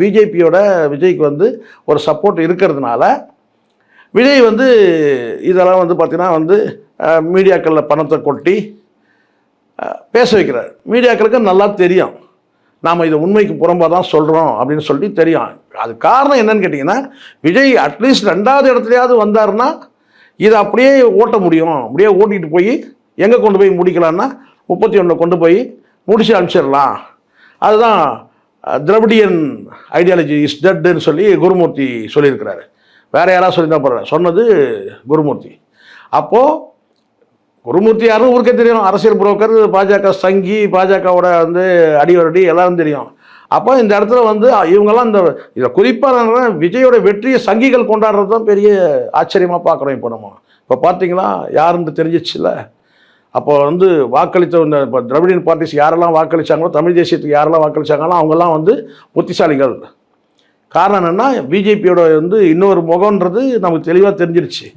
பிஜேபியோட விஜய்க்கு வந்து ஒரு சப்போர்ட் இருக்கிறதுனால விஜய் வந்து இதெல்லாம் வந்து பார்த்தீங்கன்னா வந்து மீடியாக்களில் பணத்தை கொட்டி பேச வைக்கிறார். மீடியாக்களுக்கு நல்லா தெரியும் நாம் இதை உண்மைக்கு புறம்பாக தான் சொல்கிறோம் அப்படின்னு சொல்லி தெரியும். அது காரணம் என்னன்னு கேட்டிங்கன்னா, விஜய் அட்லீஸ்ட் 2வது இடத்துலையாவது வந்தார்னா இதை அப்படியே ஓட்ட முடியும். அப்படியே ஓட்டிகிட்டு போய் எங்கே கொண்டு போய் முடிக்கலான்னா 31 கொண்டு போய் முடிச்சு அனுப்பிச்சிடலாம். அதுதான் திராவிடியன் ஐடியாலஜி இஸ் டெட்னு சொல்லி குருமூர்த்தி சொல்லியிருக்கிறாரு. வேறு யாராவது சொல்லியிருந்தா போகிறார், சொன்னது குருமூர்த்தி. அப்போது குருமூர்த்தி யாரும் ஊருக்கே தெரியும். அரசியல் புரோக்கர், பாஜக சங்கி, பாஜகவோட வந்து அடிவரடி எல்லாரும் தெரியும். அப்போ இந்த இடத்துல வந்து இவங்கெல்லாம் இதை குறிப்பாக விஜயோட வெற்றியை சங்கிகள் கொண்டாடுறது தான் பெரிய ஆச்சரியமாக பார்க்குறோம். இப்போ பார்த்தீங்களா யாருன்னு தெரிஞ்சிச்சுல. அப்போ வந்து வாக்களித்த இந்த இப்போ திராவிடியன் பார்ட்டிஸ் யாரெல்லாம் வாக்களித்தாங்களோ, தமிழ் தேசியத்துக்கு யாரெல்லாம் வாக்களித்தாங்களோ அவங்கெல்லாம் வந்து புத்திசாலிகள். காரணம் என்னென்னா பிஜேபியோட வந்து இன்னொரு முகன்றது நமக்கு தெளிவாக தெரிஞ்சிருச்சு.